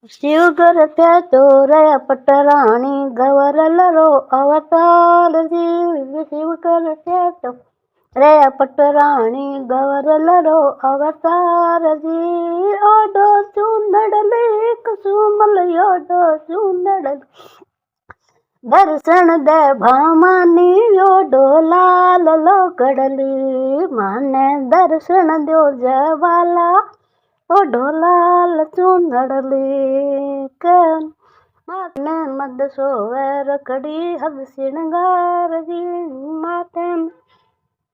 शिव करत्या चोरया पटराणी गवरलरो अवतार जी शिव करत्या चोरया पटराणी गवरलरो अवतार जी ओडो चूनडले कुसुमल ओडो चूनडले दर्शन दे भामानी ओडो लाल लो कडली माने दर्शन दो जवाला ओ ढोलाल चूनड़ली कन माथे मद सोवे रखड़ी हद श्रृंगार जी माथे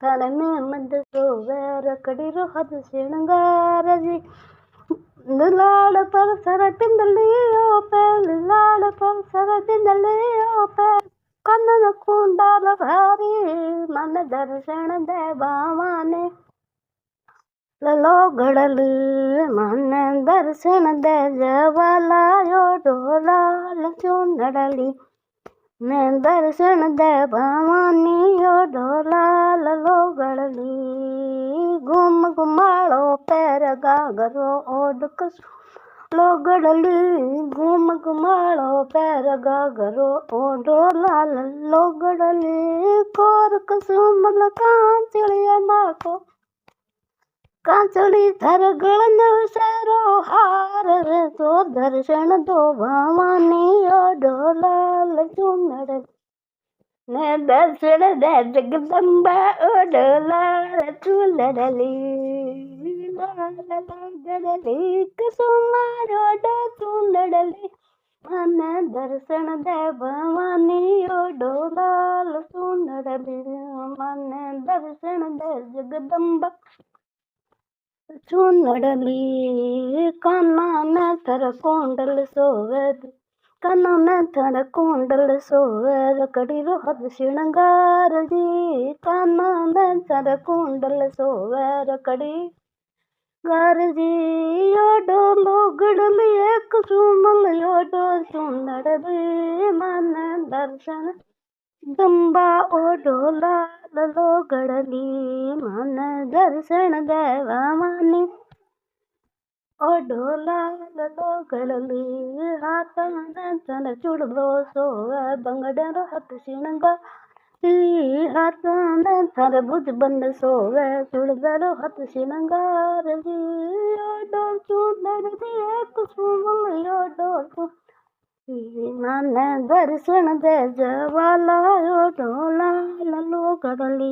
थाने में मद सोवे रखड़ी रो हद श्रृंगार जी लाड़ पर सर पिंडली ओ पे लाड़ पर सर पिंडली ओ पे कनन कुंडल भारी मन दर्शन दे बावाने ललो घड़ली मन दर्शन दे जवाला यो ढोलाल चूनड़ली मैं दर्शन दे भवानी यो ढोलाल लो घड़ली घूम घुमाड़ो पैर गागरो ओड लो घड़ली घूम घुमाड़ो पैर गागरो ओ ढोलाल लो घड़ली कोर कुसुमल कांचलिया माको कांचड़ी थर गलन सरो हार रे तो दर्शन दो भवानी ओ ढोलाल चूनड़ ने दर्शन दे जगदम्बा ओ ढोलाल चूनड़ली गड़ली कुसुमारो डो चूनड़ली मन दर्शन दे भवानी ओ ढोलाल चूनड़ली मन दर्शन दे जगदम्बा चूनड़ली काना में थर कुंडल सोवे काना में थर कुंडल सोवे रकड़ी रो हद श्रृंगार जी काना में थर कुंडल सोवे रकड़ी गार जी ओडो लोगड़ली एक सुमल ओडो चूनड़ली मन दर्शन दम्बा ओ ढोलाल लो घड़ली मन दर्शन देवा मानी ओ ढोलाल लो घड़ली हाथ में चन चुड़लो सोवे बंगड़ो हाथ श्रृंगार हाथ में थर भुज बंद सोवे चुड़लो हाथ श्रृंगार जी ओडो चूनड़ली एक सुमल ओडो मन दर्शन दे जवाला ओ ढोलाल लो घड़ली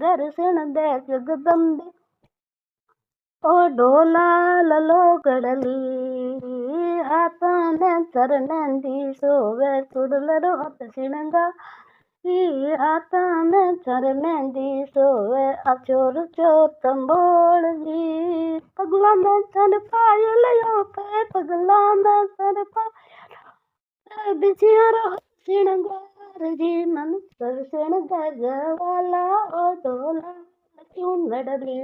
दर्शन दे जगदम्बे ओ ढोलाल लो घड़ली हाथ में सर नंदी सोवे चुड़लो हाथ श्रृंगार हाथ में सर मेहंदी सोवे अचोर चोर तंबोल जी पगला में सर पायल यो पे पगला में सर पायल बिचियारो श्रृंगार जी मन दर्शन दजवाला ओ ढोला चूनड़ली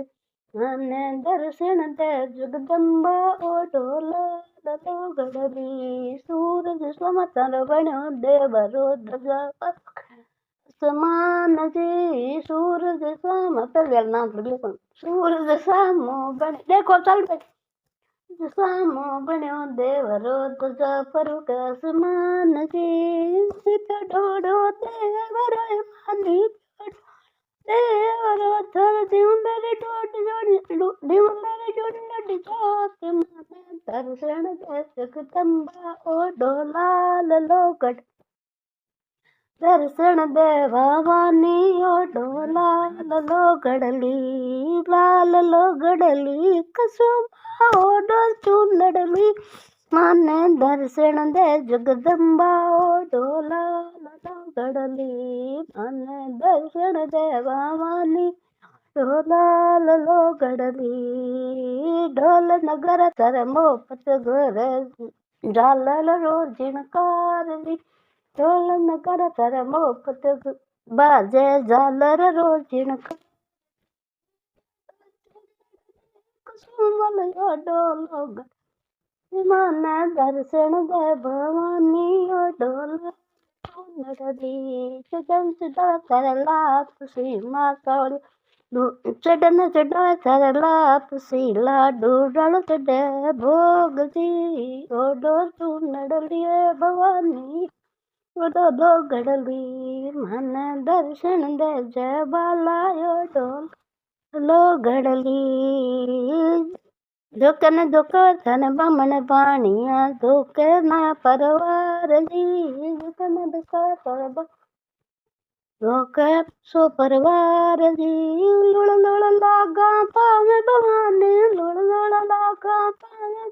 मन दर्शन दे जगदम्बा ओ ढोला लो घड़ली सूरज समतल बनो देवरो ध्वजा समान जी सूरज साम पहले नाम बिल्कुल सूरज सामो बन देखो चल पे सामो बनो देवरो ध्वजा फरुक समान जी सित ढोडो देवरो मानी देवरो थर दिवंदर डोट जोड़ी दिवंदर जोड़ी नडी जोत मन दर्शन दे जगदम्बा ओ ढोलाल लोकट दर्शन दे भवानी ओ ढोलाल लो घड़ली लाल लो घड़ली कुसुमा ओ डो चूनड़ली माने दर्शन दे जगदम्बा ओ ढोलाल लो घड़ली माने दर्शन दे भवानी ढोलाल लो घड़ली ढोल नगर तर मोपत घर झालर रो झिणकार जी ढोल नगर तर मोपत बाजे झालर रो झिणकार कुसुमल यो ढोलो मन दर्शन दे भवानी ओ ढोल नड़ली सुदम सुदा कर लात सीमा कौड़ी चढ़न चढ़ा सरला पसीला डूडल चढ़े भोग जी ओडो चूनड़लिए भवानी ओडो दो गड़ली मन दर्शन दे जय बाला ओडो लो गड़ली दुकन दुक धन बमन पानिया दुक ना परवार जी दुकन दुक पर लोक सो परवार जी लुड़ लुड़ लागा पावे भवानी लुड़ लुड़ लागा पावे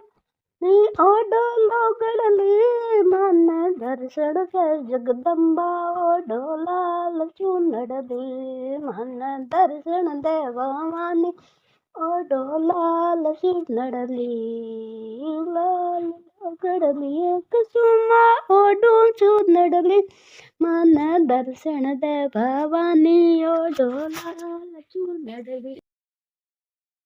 नी ओडो लोगड़ली मन दर्शन के जगदम्बा ओडो लाल चूनड़ली मन दर्शन दे भवानी ओडो लाल चूनड़ली लाल लोगड़ली कुसुमा ओडो चूनड़ली मन दर्शन दे भवानी ओडो लाल चूनड़ली।